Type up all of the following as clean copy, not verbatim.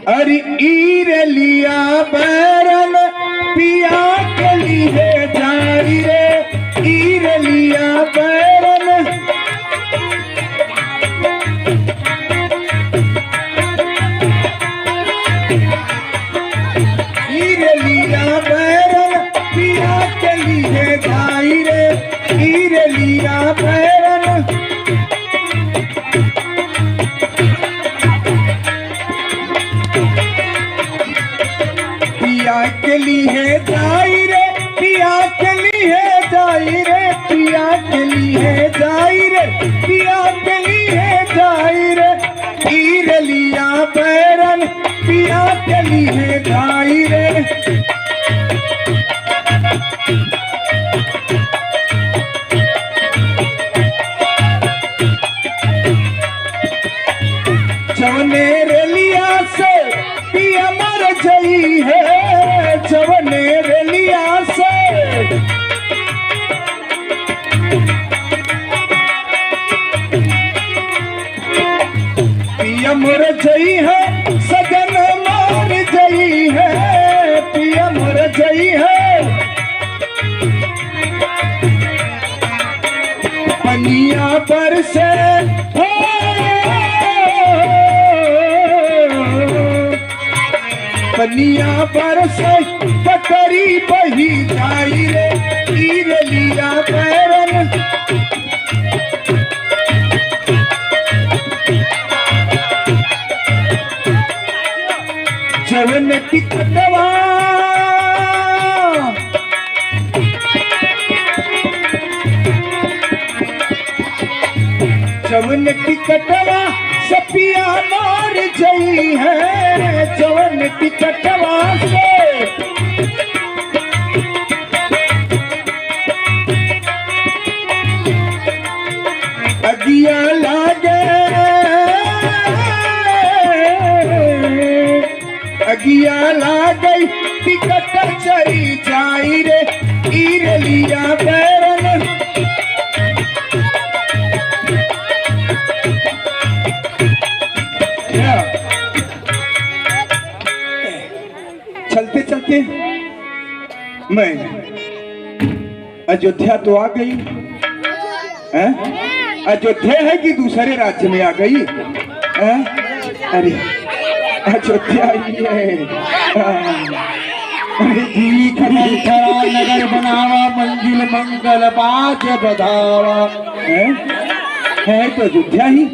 अरे ईरलिया बैरन पिया के लिए जाई रे, ईरलिया बैरन ईरलिया बैरन पिया के लिए जाई रे, ईरलिया बैरन पिया के लिए जाई रे, पिया के लिए जाई रे, पिया के लिए जाई रे, पिया के लिए जाई रे, ईरलिया बैरन पिया के लिए जाई रे। जवने रेलिया से पिया मर गई है, जवने रेलिया से पिया मर गई है, सजन मर गई है, पिया मर गई है। पनिया पर से पनिया पर से पटरी बही जाई रे, ईरलिया बैरन जवन टिकटवा जवन टिकटवा सपिया मार गई है, जवन टिकटवा से अगिया लागे, अगिया लागे टिकट चली जाई रे, ईरलिया बैरन चलते चलते मैं अयोध्या तो आ गई है? अयोध्या है कि दूसरे राज्य में आ गई है? अरे अयोध्या ही है। नगर बनावा मंजिल मंगल बाज बधावा है तो अयोध्या ही,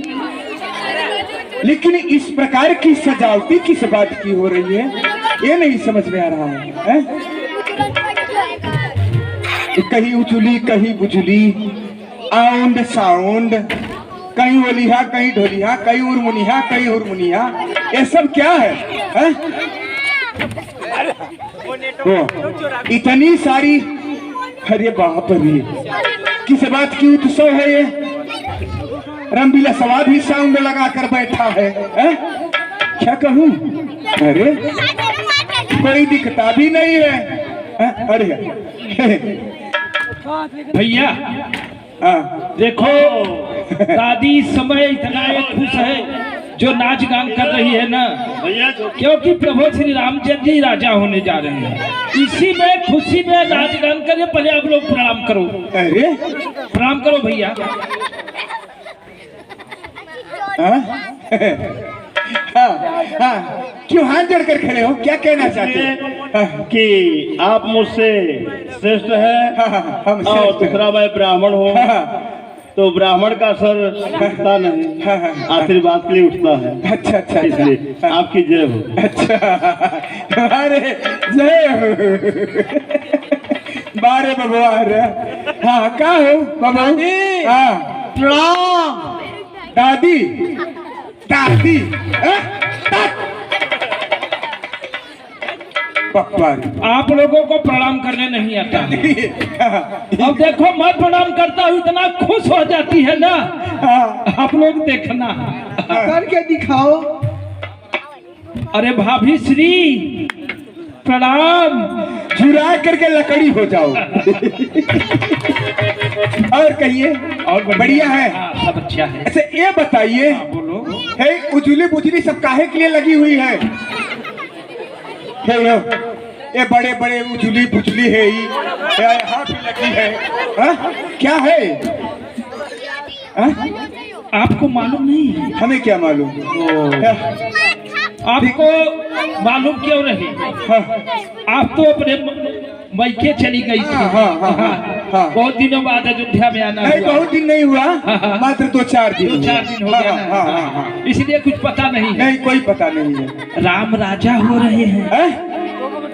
लेकिन इस प्रकार की सजावटी किस बात की हो रही है ये नहीं समझ में आ रहा है? कहीं उचुली कहीं बुझुली, आउंड साउंड, कहीं ओलिहा कहीं ढोलिहा, कहीं उर्मुनिहा कहीं हुरमुनिहा, ये सब क्या है? इतनी सारी, अरे बाप रे किस बात की उत्सव है ये? रंगीला सवाद ही साउंड लगा कर बैठा है, क्या कहूँ? अरे कोई दिखता भी नहीं है। अरे भैया देखो दादी समय इतना खुश है जो नाच गान कर रही है ना, क्योंकि प्रभु श्री रामचंद्र जी राजा होने जा रहे हैं। इसी में खुशी में नाच गान करें। पहले आप लोग प्रणाम करो। अरे प्रणाम करो भैया। क्यों हाथ जोड़कर खड़े हो? क्या कहना चाहते हैं? कि आप मुझसे श्रेष्ठ है और दूसरा मैं ब्राह्मण हूँ, तो ब्राह्मण का सर उठता नहीं, आशीर्वाद के लिए उठता है। अच्छा अच्छा, इसलिए आपकी जय हो। अच्छा अरे जय हो। बारे बबुआर, हाँ क्या हो बाबा? हाँ प्रणाम दादी, दादी आप लोगों को प्रणाम करने नहीं आता। अब देखो मैं प्रणाम करता हूँ, इतना खुश हो जाती है ना। आप लोग देखना करके दिखाओ। अरे भाभी श्री प्रणाम। झुरा करके लकड़ी हो जाओ। और कहिए। और बढ़िया है। सब अच्छा है। अच्छा ये बताइए, बोलो। है उजली बुजली सब काहे के लिए लगी हुई है? हे यो, ये बड़े बड़े उजली बुजली है यहाँ भी लगी है। क्या है? आपको मालूम नहीं है? हमें क्या मालूम? आपको मालूम क्यों नहीं? आप तो अपने मैके चली गई थी। बहुत दिनों बाद अयोध्या में आना नहीं, बहुत दिन नहीं हुआ, मात्र 2-4 दिन। 2-4 दिन हो गया ना, इसलिए कुछ पता नहीं है। नहीं, कोई पता नहीं है। राम राजा हो रहे हैं।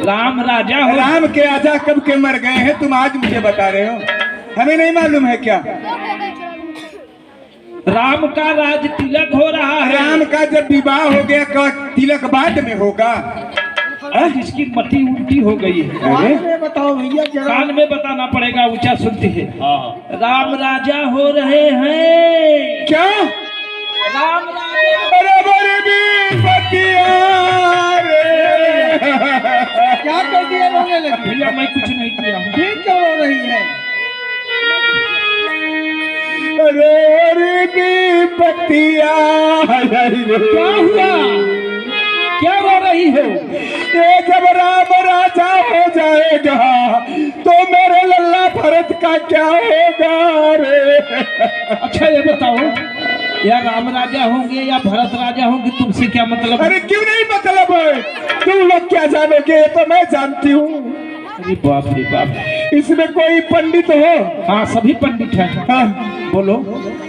राम राजा हो। राम के राजा कब के मर गए हैं? तुम आज मुझे बता रहे हो, हमें नहीं मालूम है क्या? राम का राज तिलक हो रहा है। राम का जब विवाह हो गया, तिलक बाद में होगा। इसकी मति उल्टी हो गई है। अरे बताओ भैया, कान में बताना पड़ेगा, ऊंचा सुनती है। राम राजा हो रहे हैं। क्या? राम राजा। बराबर भी बतिया रे। क्या कर दिया रोने लगी? भैया मैं कुछ नहीं किया हूँ। ठीक क्यों रो रही है? अरे भी बतिया। क्या हुआ? क्या रो रही हो? ये जब राम राजा हो जाएगा तो मेरे लल्ला भरत का क्या होगा रे? अच्छा ये बताओ, या राम राजा होंगे या भरत राजा होंगे, तुमसे क्या मतलब? अरे क्यों नहीं मतलब है? तुम लोग क्या जानोगे, ये तो मैं जानती हूँ। अरे बाप रे बाप, इसमें कोई पंडित हो? हाँ सभी पंडित हैं। हाँ, बोलो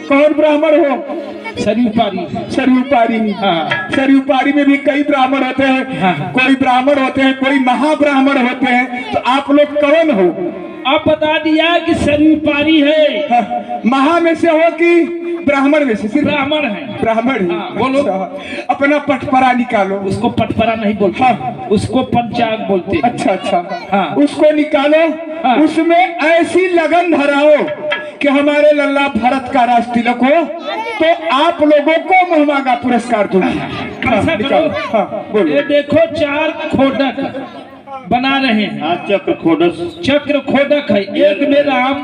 कौन ब्राह्मण हो? सरयू पारी। सरयू पारी। हाँ। सरयू पारी में भी कई ब्राह्मण होते हैं। हाँ। कोई ब्राह्मण होते हैं, कोई महाब्राह्मण होते हैं, तो आप लोग कौन हो? आप बता दिया कि सरयू पारी है। हाँ, महा में से हो कि ब्राह्मण में से? सिर्फ ब्राह्मण है। ब्राह्मण ही। हाँ, बोलो। अच्छा, अपना पटपरा निकालो। उसको पटपरा नहीं बोलते। हाँ। उसको पंचांग बोलते। अच्छा अच्छा। हाँ। उसको निकालो। हाँ। उसमें ऐसी लगन धराओ कि हमारे लल्ला भरत का राज तिलक हो, तो आप लोगों को महंगा पुरस्कार दूंगी। ऐसा करो। हाँ, बोलो। ये देखो 4 खोडक बना रहे हैं। चक्र खोडक। चक्र खोडक है। एक में राम,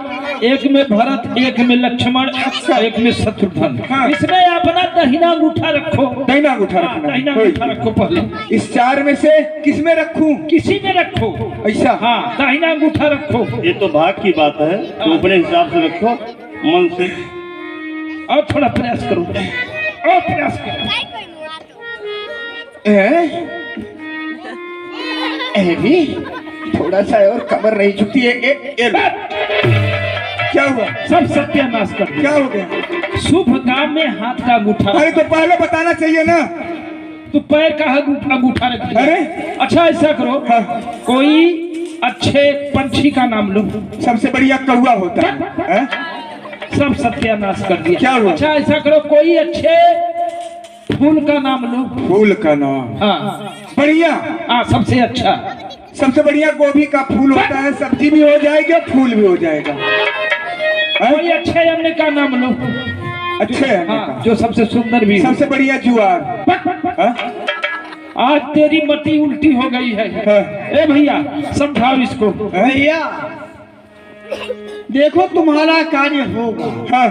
एक में भरत, एक में लक्ष्मण, एक में शत्रुघ्न। हाँ। इसमें अपना दहिना अंगूठा रखो। दहिना अंगूठा रखना। दहिना अंगूठा रखो पहले। इस 4 में से किस में रखूं? किसी में रखो। ऐसा? हाँ, दहिना अंगूठा रखो। ये तो भाग की बात है, तो अपने हिसाब से रखो, मन से। और थोड़ा प्रयास करो, और प्रयास करो। भी थोड़ा सा और कमर नहीं झुकती है। क्या हुआ? सब सत्यानाश कर दिया। क्या हो गया? शुभ काम में हाथ का अंगूठा। अरे तो पहले बताना चाहिए ना। तो पैर का अंगूठा रख दिया। अरे अच्छा ऐसा करो। हाँ। कोई अच्छे पंछी का नाम लो। सबसे बढ़िया कौवा होता है। सब सत्यानाश कर दिया। क्या हुआ? अच्छा ऐसा करो, कोई अच्छे फूल का नाम लो। फूल का नाम? हाँ बढ़िया। हाँ, सबसे अच्छा। सबसे बढ़िया गोभी का फूल होता है, सब्जी भी हो जाएगी और फूल भी हो जाएगा। कोई अच्छे अन्न का नाम लो। अच्छे अन्न हाँ, का? जो सबसे सुंदर भी हो। सबसे बढ़िया ज्वार। आज तेरी मति उल्टी हो गई है। ए भैया समझाओ इसको। भैया देखो, तुम्हारा कार्य होगा। हाँ।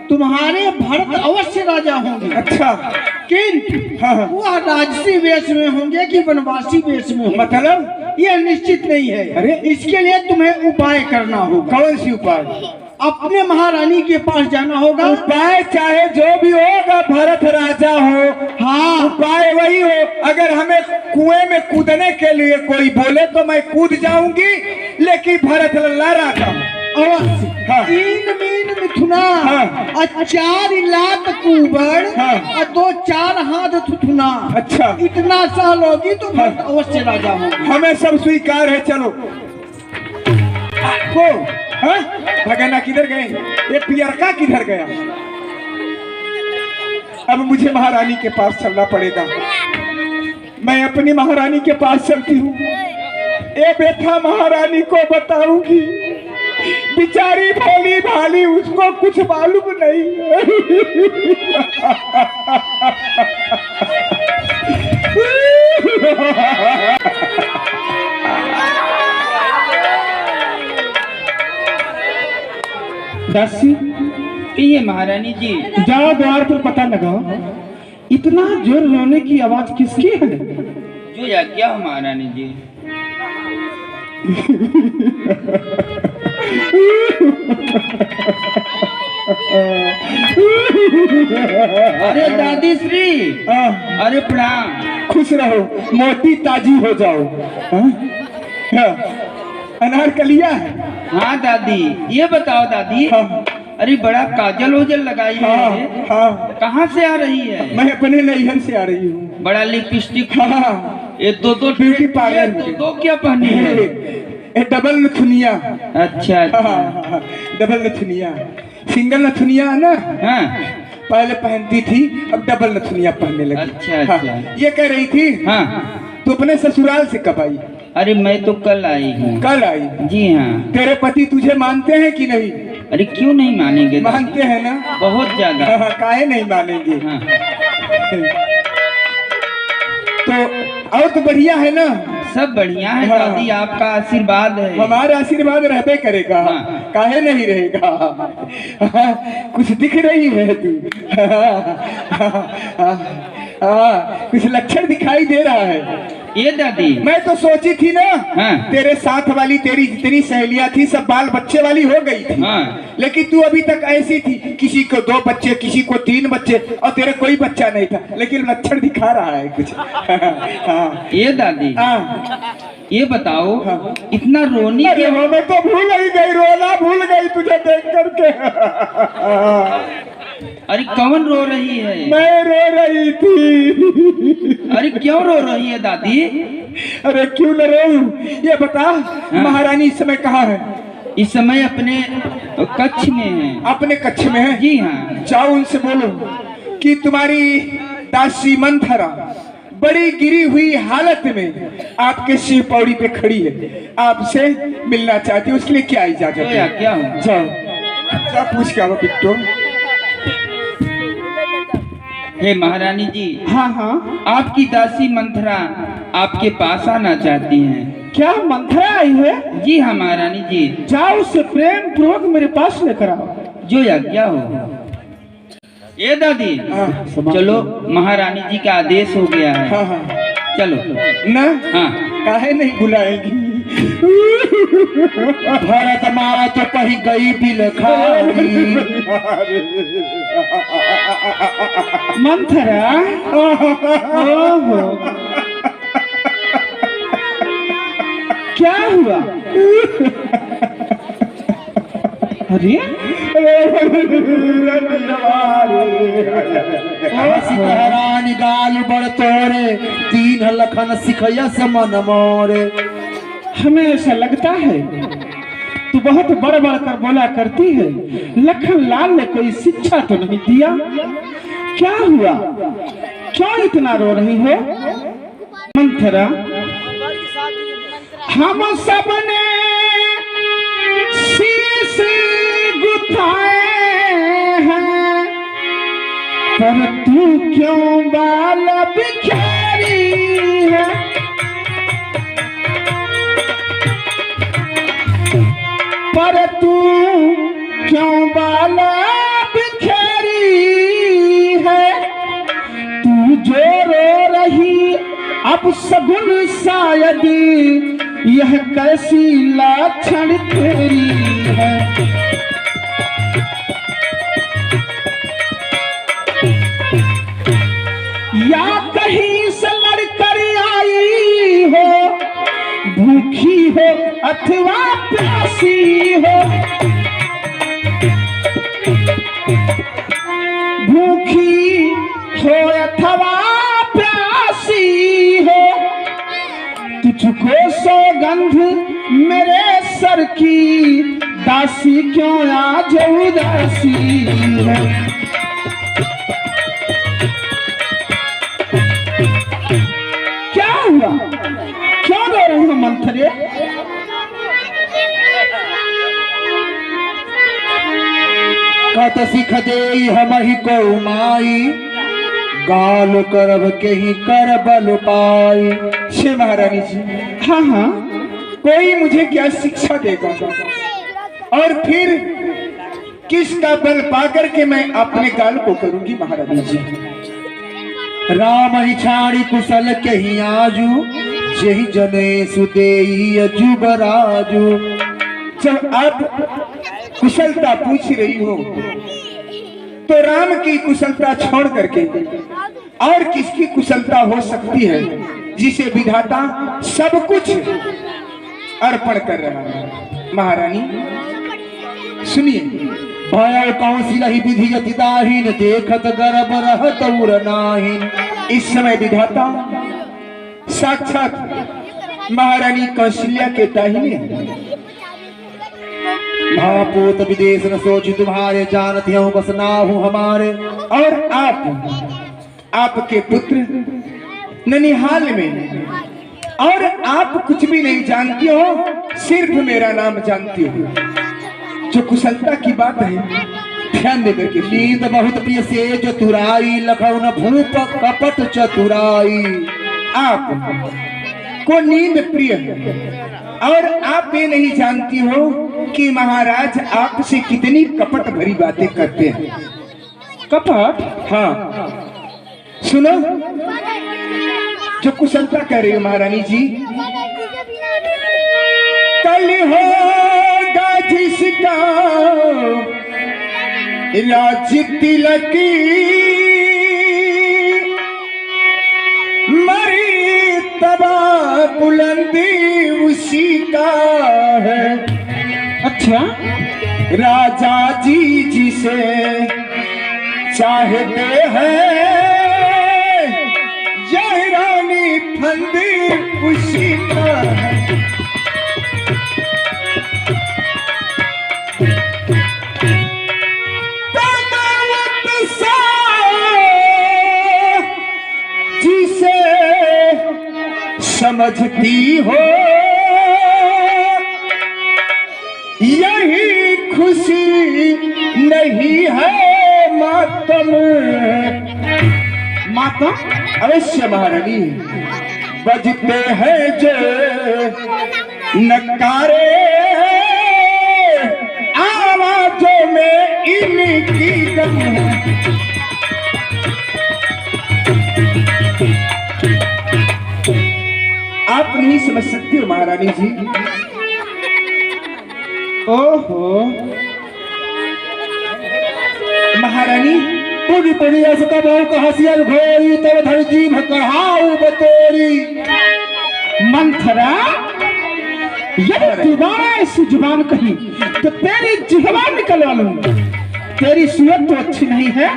तुम्हारे भरत अवश्य राजा होंगे। अच्छा। किंतु हाँ। वह राजसी वेश में होंगे कि वनवासी वेश में होंगे, मतलब यह निश्चित नहीं है। अरे इसके लिए तुम्हें उपाय करना होगा। कौन सी उपाय? अपने महारानी के पास जाना होगा। उपाय चाहे जो भी होगा, भरत राजा हो। हाँ, उपाय वही हो। अगर हमें कुएं में कूदने के लिए कोई बोले तो मैं कूद जाऊंगी, लेकिन भरत लल्ला राजा अवश्य। हाँ। 3 मीन मिथुना, हाँ। और 4 लाख कुबड़, हाँ। और 2-4 हाथ थुथुना। अच्छा। इतना सहल होगी तो भरत अवश्य राजा होगी। हमें सब स्वीकार है। चलो को भगना किधर गए? ये पियरका किधर गया? अब मुझे महारानी के पास चलना पड़ेगा। मैं अपनी महारानी के पास चलती हूँ। ये बेटा महारानी को बताऊंगी, बिचारी भोली भाली, उसको कुछ मालूम नहीं है। दासी, ये महारानी जी, जाओ द्वार पर पता लगाओ, इतना जोर रोने की आवाज किसकी है? जो आज्ञा हो महारानी जी। अरे दादी श्री, अरे प्रणाम। खुश रहो, मोटी ताजी हो जाओ। अनारकलिया है। हाँ दादी, ये बताओ दादी। हाँ। अरे बड़ा काजल ओजल लगाई है। हाँ। कहाँ से आ रही है? मैं अपने नैहर से आ रही हूँ। बड़ा लिपस्टिक। हाँ। ये दो ब्यूटी पार्लर में। दो क्या पहनी है? ये डबल नथुनिया। अच्छा हाँ, डबल नथुनिया। सिंगल नथुनिया है ना, हाँ। पहले पहनती थी, अब डबल नथुनिया पहनने लगी। अच्छा। हाँ, ये कह रही थी हाँ। तू अपने ससुराल से कब आई? अरे मैं तो कल आई हूँ। कल आई? जी हाँ। तेरे पति तुझे मानते हैं कि नहीं? अरे क्यों नहीं मानेंगे? मानते हैं ना? बहुत ज्यादा। हाँ, काहे नहीं मानेंगे? हाँ। तो और तो बढ़िया है ना? सब बढ़िया है हाँ। दादी, आपका आशीर्वाद है। हमारा आशीर्वाद रहते करेगा। हाँ। काहे नहीं रहेगा? कुछ दिख रही है तू। कुछ लक्षण दिखाई दे रहा है। ये दादी, मैं तो सोची थी ना, हाँ। तेरे साथ वाली तेरी जितनी सहेलियां थी सब बाल बच्चे वाली हो गई थी। हाँ। लेकिन तू अभी तक ऐसी थी, किसी को 2 बच्चे, किसी को 3 बच्चे, और तेरे कोई बच्चा नहीं था, लेकिन लक्षण दिखा रहा है कुछ। हाँ। ये दादी, हाँ। ये बताओ, हाँ। इतना रोनी अरे क्यों? मैं तो भूल ही गई, रोना भूल गई तुझे देख करके। अरे कौन रो रही है? मैं रो रही थी। अरे क्यों रो रही है दादी? अरे क्यों न रोऊं, ये बता। महारानी इस समय कहाँ है? इस समय अपने कक्ष में है। अपने कक्ष में है? जी हाँ। जाओ उनसे बोलो कि तुम्हारी दासी मंथरा बड़ी गिरी हुई हालत में आपके शिव पौड़ी पे खड़ी है, आपसे मिलना चाहती है, उसके लिए क्या इजाजत है? क्या हो? जाओ, जा पूछ के आओ बिट्टो। हे महारानी जी, हाँ हाँ, आपकी दासी मंथरा आपके पास आना चाहती हैं। क्या मंथरा आई है? जी हाँ महारानी जी। जाओ उससे प्रेम पूर्वक मेरे पास लेकर आओ। जो आज्ञा हो। ये दादी, चलो महारानी जी का आदेश हो गया है। हाँ हाँ, चलो ना? हाँ। काहे नहीं बुलाएगी? भरत माँ तो कहीं गई बिलखारी। मंथरा, ओहो, क्या हुआ? अरे सिकहरानी गाल बड़ तोरे, 3 लखन सिखया से मन मोरे। हमें ऐसा लगता है तू बहुत बड़ बड़ कर बोला करती है। लखन लाल ने कोई शिक्षा तो नहीं दिया? क्या हुआ? क्यों इतना रो रही हो? मंथरा, हम सबने शीश गुथाए हैं, पर तू क्यों बाल बिखेरी है? पर तू क्यों बाल बिखेरी है? तू जो रो रही अब सगुन शायद यह कैसी लाछन तेरी है? या कहीं से लड़कर आई हो, भूखी हो अथवा प्यासी हो, भूखी हो अथवा प्यासी हो, तुझको सौगंध मेरे सर की, दासी क्यों आज उदासी है? क्या हुआ? क्यों रो रही हो मंथरे? कत सिख दे हम ही को माई, गाल करब के ही कर बल पाई। छे महारानी जी, हाँ हाँ, कोई मुझे क्या शिक्षा देगा? और फिर किसका बल पाकर के मैं अपने गाल को करूंगी महारानी जी? राम ही छाड़ी कुशल कहीं आजू जही जने सुदेई अजुबराजू। जब आप कुशलता पूछ रही हो तो राम की कुशलता छोड़ करके और किसकी कुशलता हो सकती है जिसे विधाता सब कुछ अर्पण कर रहा है। महारानी सुनिए, भय कौशिल ही विधि यति दाहीन देखत गर्भ रहत उर नाहीन। इस समय विधाता साक्षात महारानी कौशल्या के दाहिने महापूत विदेश न सोच तुम्हारे जानती हूँ बस ना हूँ हमारे। और आपके पुत्र ननिहाल में, और आप कुछ भी नहीं जानती हो, सिर्फ मेरा नाम जानती हो। जो कुशलता की बात है ध्यान दे करके। नींद बहुत प्रिय से चतुराई लखौ न भूप कपट चतुराई। आप को नींद प्रिय है और आप ये नहीं जानती हो कि महाराज आपसे कितनी कपट भरी बातें करते हैं। कपट? हाँ, सुनो जो कुशलता कह रही हो महारानी जी। कल होगा जिसका राज तिलक मरी तबा बुलंदी उसी का है। अच्छा, राजा जी जिसे चाहते हैं यह रानी फंदी उसी का है। जिसे समझती हो यही खुशी नहीं है मातम। मातम अवश्य महारानी, बजते हैं जो नकारे आवाजों में इनकी दम है। आप नहीं समझ सकते हो महारानी जी। ओहो महारानी, पूरी पूरी ऐसा बहु का हसियल घोरी तब धर जीभ कहाऊ बतोरी। मंथरा, यदि दोबारा ऐसी जुबान कही तो तेरी जिह्वा निकलवा लूंगी। तेरी सूरत तो अच्छी नहीं है,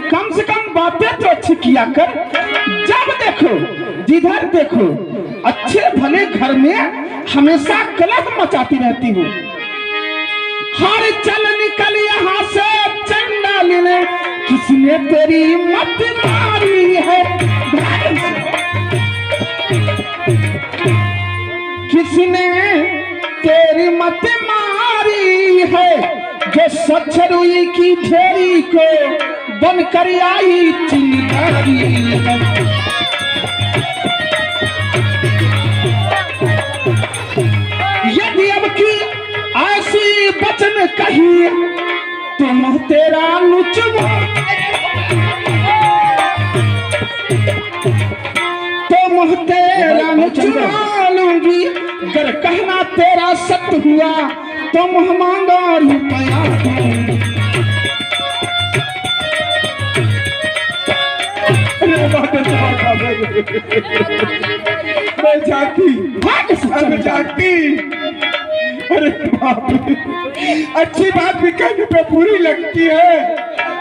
कम से कम बातें तो अच्छी किया कर। जब देखो जिधर देखो अच्छे भले घर में हमेशा कलह मचाती रहती हूँ। हर चल निकल यहाँ से चंडाल ने, किसने तेरी मत मारी है? किसने तेरी मत मारी है? जो सचरुई की ढेरी को बनकर आई चिंगारी है। यदि अब की ऐसी बचन कही तो मुँह तेरा लुचवा, तो मुँह तेरा लुचवा लूंगी। अगर कहना तेरा सत्य हुआ तो मुँह मांगा रुपया। मैं जाती। अरे बाप रे, अच्छी बात भी कहने पे बुरी लगती है।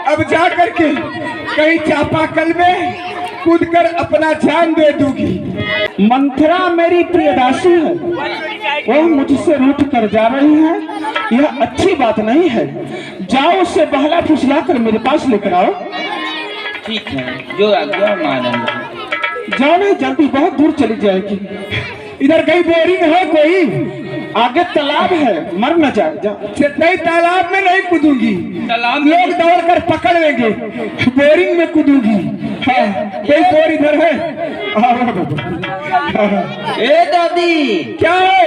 अब जा करके कहीं चापाकल में कूदकर अपना जान दे दूंगी। मंथरा मेरी प्रियदासी है, वो मुझसे रूठ कर जा रही है, यह अच्छी बात नहीं है। जाओ उससे बहला फुसला कर मेरे पास लेकर आओ। ठीक है, जो आज्ञा महारानी। जाओ नहीं, जल्दी बहुत दूर चली जाएगी। इधर कहीं बोरिंग है कोई? आगे तालाब है, मर न जाए। नहीं, तालाब में नहीं कूदूंगी, तालाब लोग दौड़ कर पकड़ लेंगे। बोरिंग में कूदूंगी। हाँ, कोई बोर इधर है? ए दादी, क्या है?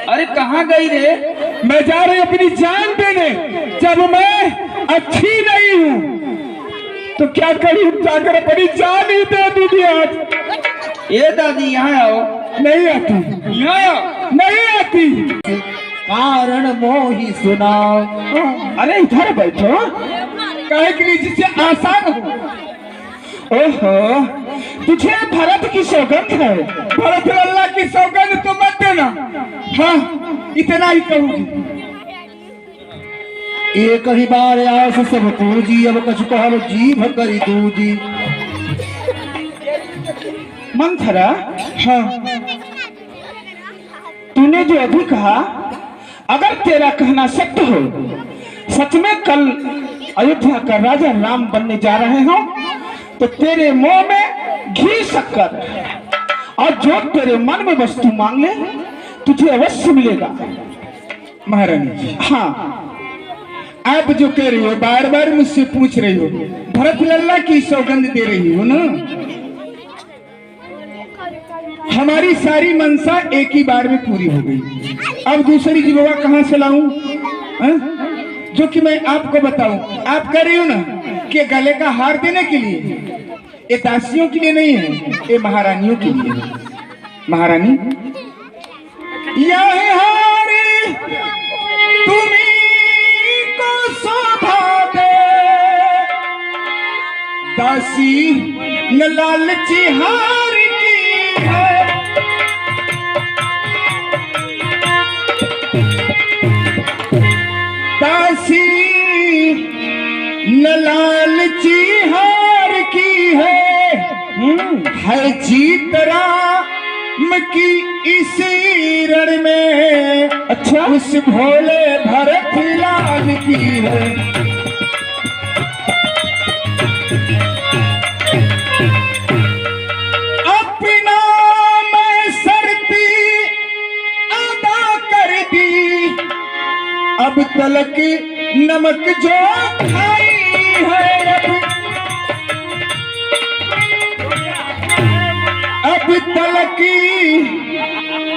अरे कहाँ गई रे? मैं जा रही अपनी जान देने। जब मैं अच्छी नहीं हूँ तो क्या करी, जाकर अपनी जान ही दे दीजिए आज। ये दादी यहाँ आओ। नहीं आती, यहाँ आओ। नहीं आती। कारण मोही सुनाओ। अरे इधर बैठो, कहे के लिए जिससे आसान हो। ओहो, तुझे भरत की सौगंध है, भरत लल्ला की सौगंध तो मत देना। हाँ, इतना ही कहूंगी। एक ही बार आस सब पूजी, अब कछु कहल जीभ करी दूजी। मंथरा, हाँ, तूने जो अभी कहा, अगर तेरा कहना सत्य हो, सच में कल अयोध्या का राजा राम बनने जा रहे हो, तो तेरे मुंह में घी शक्कर और जो तेरे मन में वस्तु मांग ले तुझे अवश्य मिलेगा। महारानी जी, हाँ, आप जो कह रही हो, बार बार मुझसे पूछ रही हो, भरत लल्ला की सौगंध दे रही हो ना, हमारी सारी मनसा एक ही बार में पूरी हो गई। अब दूसरी की बाबा कहाँ से लाऊं, जो कि मैं आपको बताऊं। आप कह रही हो ना कि गले का हार देने के लिए, ये दासियों के लिए नहीं है, ये महारानियों के लिए है। महारानी, यह हारी तुम्हीं को शोभा दे, दासी न लालची हार की है। दासी न लालची हार की है जीत राम की इसी रण में। अच्छा, उस भोले भरत लाल की है। अपना मैं शर्ती अदा कर दी, अब तलक नमक जो खाई है, अब तलक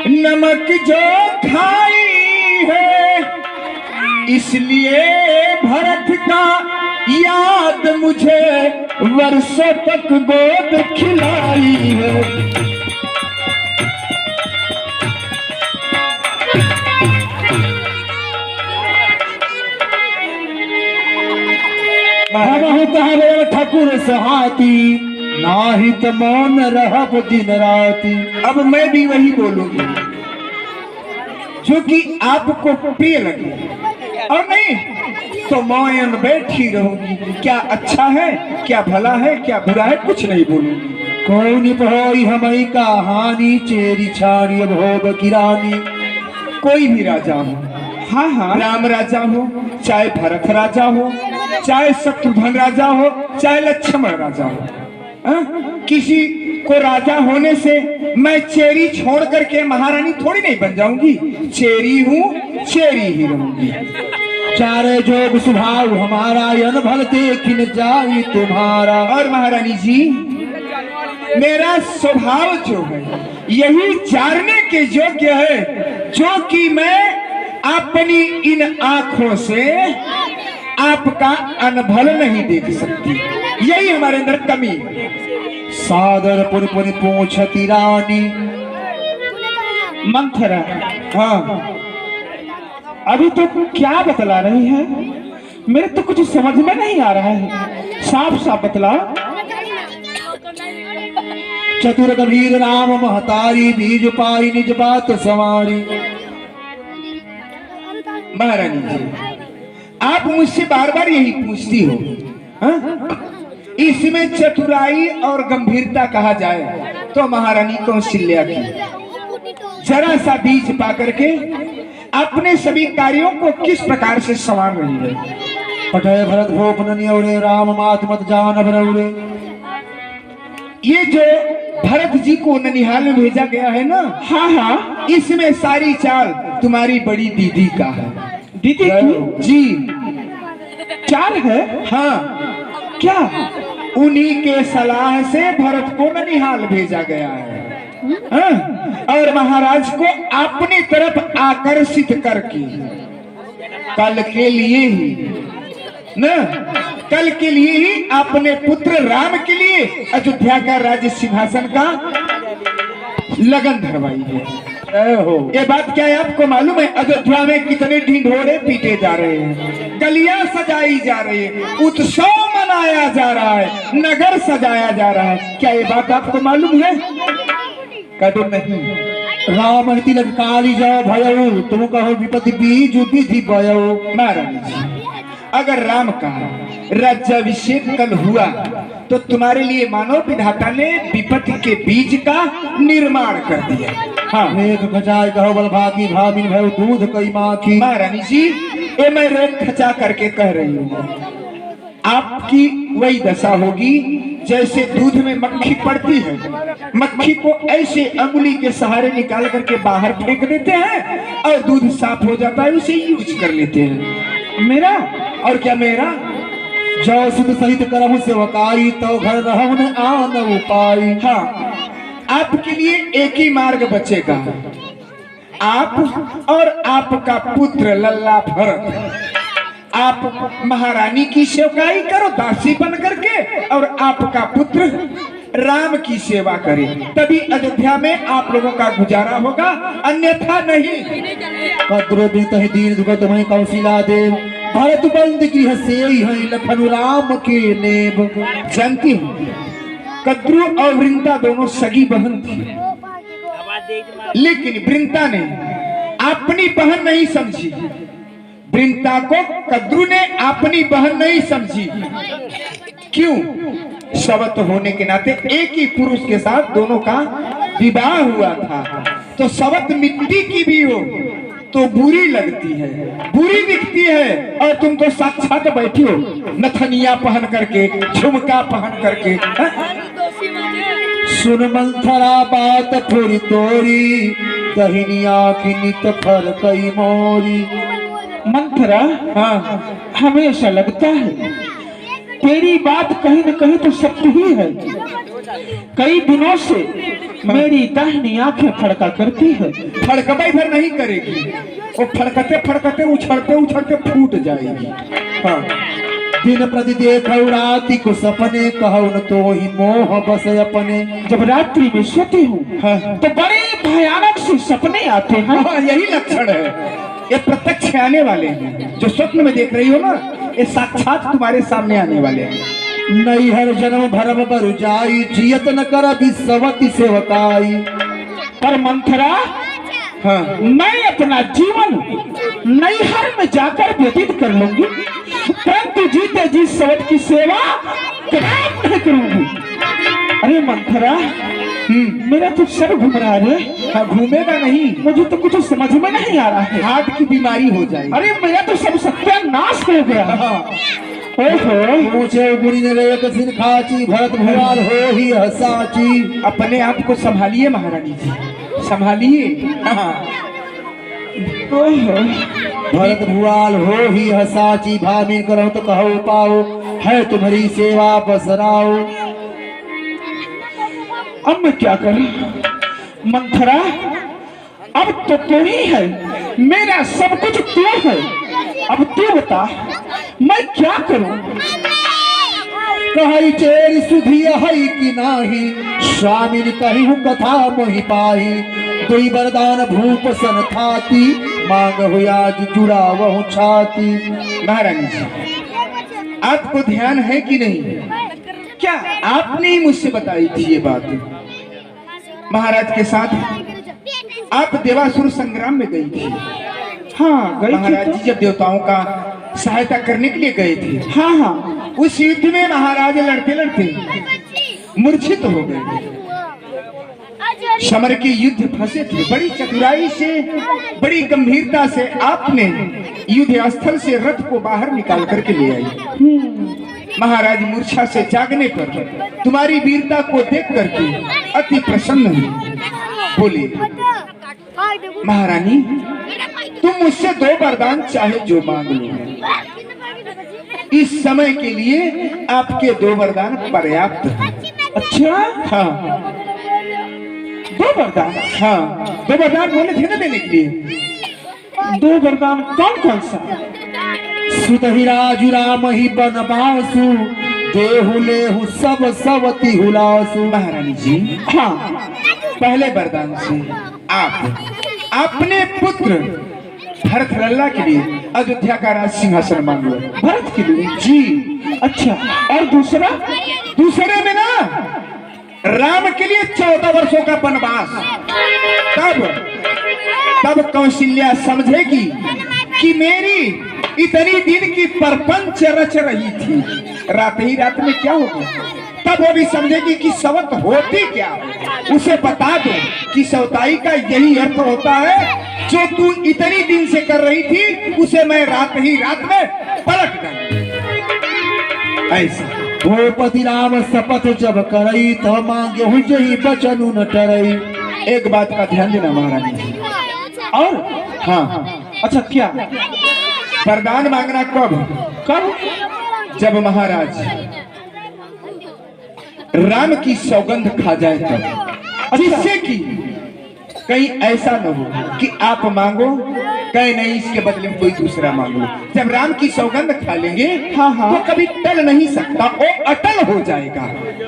नमक जो खाई है, इसलिए भरत का याद मुझे वर्षों तक गोद खिलाई है। ठाकुर सहाती, नाहित मौन रहब दिन राती। अब मैं भी वही बोलूंगी जो कि आपको प्रिय लगे, और नहीं तो मौन बैठी रहूंगी। क्या अच्छा है, क्या भला है, क्या बुरा है, कुछ नहीं बोलूंगी। कोई पहोई हमारी कहानी, चेरी छाड़ी भोग की रानी। कोई भी राजा हो, हाँ हाँ, राम राजा हो, चाहे भरत राजा हो, चाहे शत्रुघ्न राजा हो, चाहे लक्ष्मण राजा हो, किसी को राजा होने से मैं चेरी छोड़ करके महारानी थोड़ी नहीं बन जाऊंगी। चेरी हूँ, चेरी ही रहूंगी। चारे जोग स्वभाव हमारा, यन भल देखिन जाई तुम्हारा। और महारानी जी, मेरा स्वभाव जो है यही जानने के योग्य है, जो कि मैं अपनी इन आंखों से आपका अनभल नहीं देख सकती। यही हमारे अंदर कमी है। सादर पुन पुन पूछती रानी। मंथरा, हाँ, अभी तो क्या बतला रही है? मेरे तो कुछ समझ में नहीं आ रहा है, साफ साफ बतला। चतुर गंभीर राम महतारी, बीज पाई निज बात सवारी। महारानी जी, आप मुझसे बार बार यही पूछती हो, हाँ? इसमें चतुराई और गंभीरता कहा जाए तो महारानी कौशल्या की जरा सा बीज पा करके अपने सभी कार्यों को किस प्रकार से संवार रही है। पठय भरत भोप ननियौरे, राम मात मत जान भरौरे। ये जो भरत जी को ननिहाल में भेजा गया है ना, हाँ हाँ, इसमें सारी चाल तुम्हारी बड़ी दीदी का है। दीदी जी चाल है, हाँ। क्या? उन्हीं के सलाह से भरत को ननिहाल भेजा गया है, हाँ? और महाराज को अपनी तरफ आकर्षित करके कल के लिए ही न कल के लिए ही अपने पुत्र राम के लिए अयोध्या का राज्य सिंहासन का लगन धरवाई है। ये बात क्या है आपको मालूम है? अयोध्या में कितने ढिंढोरे पीटे जा रहे हैं, गलियां सजाई जा रही है, उत्सव मनाया जा रहा है, नगर सजाया जा रहा है। क्या ये बात आपको मालूम है? कदम नहीं। राम तिलक काली जाओ भयो, तुम कहो विपत्ति बीज विधि भयो। महारानी जी, अगर राम का राज्याभिषेक कल हुआ तो तुम्हारे लिए मानव विधाता ने विपत्ति के बीज का निर्माण कर दिया। हाँ, रेख खचाई कहो बलभागी भामिन भयो दूध कई माखी। महारानी जी, ये मैं रेख खचा करके कह रही हूँ, आपकी वही दशा होगी जैसे दूध में मक्खी पड़ती है, मक्खी को ऐसे अंगुली के सहारे निकाल करके बाहर फेंक देते हैं और दूध साफ हो जाता है, उसे यूज कर लेते हैं। मेरा और क्या मेरा जो सुध सहित करहु सेवकाई, तो घर रहु न आन उपाई। हाँ, आपके लिए एक ही मार्ग बचेगा, आप और आपका पुत्र लल्ला भरत, आप महारानी की सेवकाई करो दासी बन करके, और आपका पुत्र राम की सेवा करे, तभी अयोध्या में आप लोगों का गुजारा होगा, अन्यथा नहीं। कद्रो बिन दीन दुख तुम्हें कौशिला देव, भरत बंद गृह से है लखन राम के नेब। जानती हूँ कद्रू और वृंदा दोनों सगी बहन थी, लेकिन वृंदा ने अपनी बहन नहीं समझी, वृंदा को कद्रू ने अपनी बहन नहीं समझी। क्यों? शवत होने के नाते एक ही पुरुष के साथ दोनों का विवाह हुआ था, तो शवत मिट्टी की भी हो तो बुरी लगती है, बुरी दिखती है, और तुम तो साक्षात बैठी हो नथनिया पहन करके, झुमका पहन करके। सुन मंथरा बात थोड़ी तोरी, दहिनी आँखी नित फर कई मोरी। मंथरा, हाँ, हमें ऐसा लगता है तेरी बात कहीं न कहीं तो सत्य ही है। कई दिनों से मेरी दाहिनी आंखें फड़का करती है। फड़कबा इधर नहीं करेगी, वो फड़कते फड़कते उछड़ते उछड़ते फूट जाएगी। हाँ, दिन प्रति देख राति को सपने, कहू न तो ही मोह बस अपने। जब रात्रि में सोती हूँ हाँ, तो बड़े भयानक से सपने आते हैं। हाँ, यही लक्षण है, ये प्रत्यक्ष आने वाले हैं। जो स्वप्न में देख रही हो ना, ये साक्षात तुम्हारे सामने आने वाले हैं। नई हर जन्म भरम बरु जाई, जियत न कर विश्वती सेवकाई। पर मंथरा, हाँ, मैं अपना जीवन नैहर में जाकर व्यतीत कर लूंगी, परंतु जीते जी सवत की सेवा कभी नहीं करूंगी। अरे मंथरा, मेरा तो सर घूम रहा है। हाँ, घूमेगा नहीं, मुझे तो कुछ समझ में नहीं आ रहा है। हार्ट की बीमारी हो जाएगी। अरे मेरा तो सब सत्यानाश हो गया। ओहो, ऊंचे गुणी ने एक सिर खाची, भरत भुआल हो ही हसाची। अपने आप को संभालिए महारानी जी, संभालिए। हाँ, ओहो, भरत भुआल हो ही हसाची, भामी करो तो कहो पाओ, है तुम्हारी सेवा बसराओ। अब मैं क्या करूं? मंथरा, अब तो तू ही है, मेरा सब कुछ तू है। अब तू बता, मैं क्या करूं? कही चेर सुधी हई कि नाही, स्वामी कही हूँ कथा मोहि पाही। दुई वरदान भूप सन थाती, मांग हुआ जुड़ा वह छाती। महारानी जी, आपको ध्यान है कि नहीं? क्या आपने ही मुझसे बताई थी ये बात? महाराज के साथ आप देवासुर संग्राम में गई थी। हाँ, गई थी। महाराज जी जब देवताओं का सहायता करने के लिए गए थे, हाँ हाँ, उस युद्ध में महाराज लड़ते लड़ते मूर्छित हो गए। समर के युद्ध फंसे थे। बड़ी चतुराई से, बड़ी गंभीरता से आपने युद्ध स्थल से रथ को बाहर निकाल करके ले आई। महाराज मूर्छा से जागने पर तुम्हारी वीरता को देख करके अति प्रसन्न हुए। बोले, महारानी, तुम मुझसे 2 वरदान चाहे जो मांग लो। इस समय के लिए आपके 2 वरदान पर्याप्त हैं। अच्छा, हाँ, 2 वरदान। हाँ, 2 वरदान बोले थे ना देने के लिए। 2 वरदान कौन कौन सा? सुतहि राजु राम ही बनवासु देहु लेहु सब सवति हुलासु। महारानी जी, हाँ, पहले वरदान से आप अपने पुत्र भरत लल्ला के लिए अयोध्या का राज सिंहासन मांग लो। भरत के लिए? जी। अच्छा, और दूसरे में ना राम के लिए 14 वर्षों का वनवास। तब कौशल्या समझेगी कि मेरी इतनी दिन की परपंच रच रही थी, रात ही रात में क्या हो गया। तब वो भी समझेगी कि सवत होती क्या है। उसे बता दो कि सवताई का यही अर्थ होता है, जो तू इतनी दिन से कर रही थी उसे मैं रात ही रात में पलट दूंगी। ऐसा भूपति राम शपथ जब करई तो मांगे हूँ जही बचनु न टरई। एक बात का ध्यान देना महारानी जी। और हाँ, अच्छा, क्या वरदान मांगना कब? जब महाराज राम की सौगंध खा जाए तब, जिससे कि कहीं ऐसा न हो कि आप मांगो कहीं नहीं, इसके बदले में कोई दूसरा मांग लो। जब राम की सौगंध खा लेंगे, हाँ, तो कभी टल नहीं सकता, वो अटल हो जाएगा।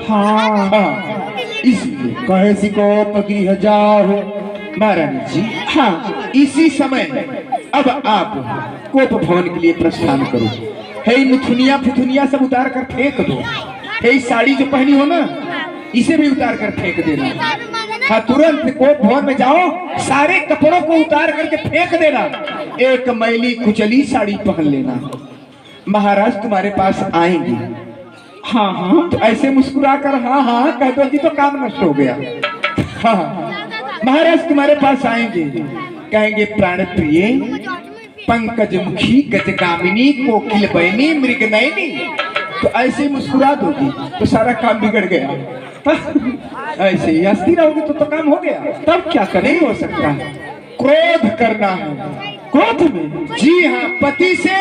हाँ, इसलिए कहे सिकोप गृह जाओ। महारानी जी, हाँ, इसी समय अब आप कोप भवन के लिए प्रस्थान करो। हे मिथुनिया फिथुनिया सब उतार कर फेंक दो। हे साड़ी जो पहनी हो ना, इसे भी उतार कर फेंक देना। हाँ, तुरंत कोप भवन में जाओ, सारे कपड़ों को उतार करके फेंक देना। एक मैली कुचली साड़ी पहन लेना। महाराज तुम्हारे पास आएंगे। हाँ हाँ, तो ऐसे मुस्कुरा कर हाँ हाँ कह दो कि तो काम नष्ट हो गया। हाँ, महाराज तुम्हारे पास आएंगे, कहेंगे प्राण प्रिय, पंकज मुखी, गजगामिनी, कोकिल बहनी, मृगनयनी। तो ऐसे ही मुस्कुरा दोगी तो सारा काम बिगड़ गया। ऐसे ही हंसती रहोगी तो काम हो गया। तब क्या करें? नहीं हो सकता, क्रोध करना है। क्रोध में? जी हाँ, पति से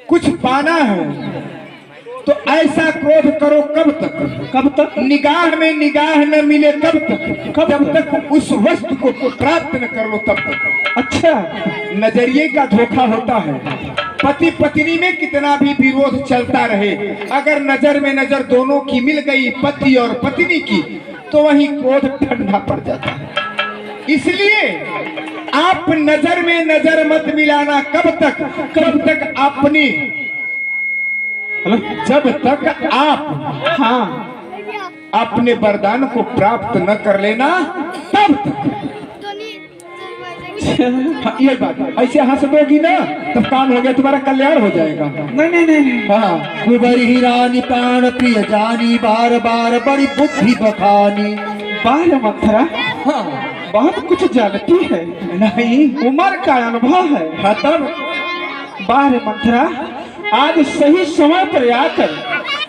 कुछ पाना है तो ऐसा क्रोध करो। कब तक? निगाह में निगाह न मिले तब तक, जब तक उस वस्तु को प्राप्त न कर लो तब तक। अच्छा, नजरिए का धोखा होता है। पति पत्नी में कितना भी विरोध चलता रहे, अगर नजर में नजर दोनों की मिल गई, पति और पत्नी की, तो वही क्रोध ठंडा पड़ जाता है। इसलिए आप नजर में नजर मत मिलाना। कब तक अपनी, जब तक आप अपने वरदान को प्राप्त न कर लेना तब तक। हाँ, ये बात ऐसे हंस दोगी ना तब काम हो गया, तुम्हारा कल्याण हो जाएगा। नहीं। हाँ, कुबरी ही रानी प्राण प्रिय जानी, बार बार बड़ी बुद्धि बखानी। बाल मथुरा, हाँ, बहुत कुछ जानती है। नहीं, उम्र का अनुभव है। हाँ, तब बार मथुरा, आज सही समय पर आकर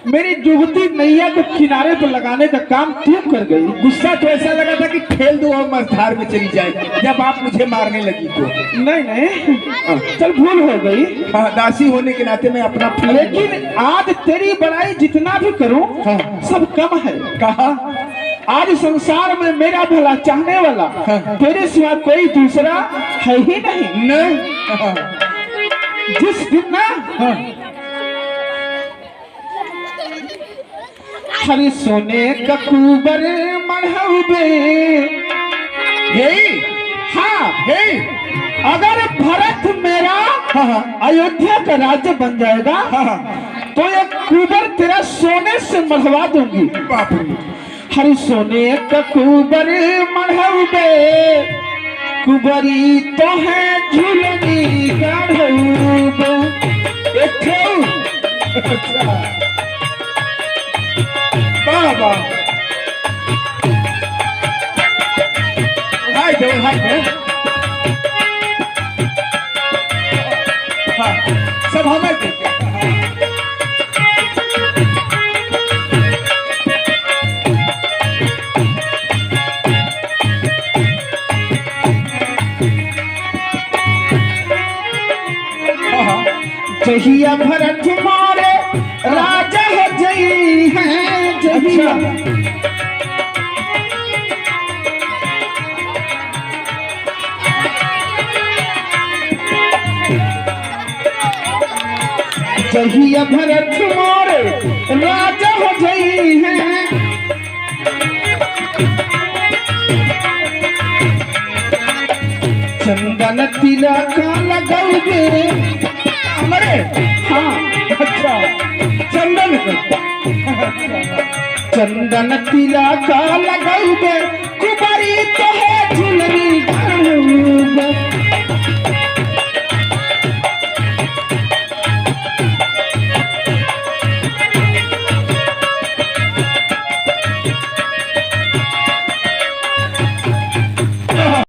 मेरी डूबती नैया को किनारे पर लगाने का काम तू कर गई। गुस्सा तो ऐसा लगा था कि फेल दो और मझधार में चली जाए, जब आप मुझे मारने लगी तो। नहीं, चल भूल हो गई। हाँ, दासी होने के नाते मैं अपना, लेकिन आज तेरी बड़ाई जितना भी करूं, सब कम है। कहा? आज संसार में मेरा भला चाहने वाला तेरे सिवा कोई दूसरा है ही नहीं। जिस दिन ना हरे सोने का कुबर मढ़ौबे, अगर भरत मेरा अयोध्या का राज्य बन जाएगा तो ये कुबर तेरा सोने से मढ़वा दूंगी। हरे सोने का कुबर मढ़ौबे, कुबरी तो है झुलनी गढ़ौबे। सब हमें जहिया भरत मारे राजा हो जई है। जहिया जहिया भरत मोरे राजा हो जई है चंदन तिलक लगाओगे हमारे हाँ अच्छा चंदन चंदन तिलक लगाओगे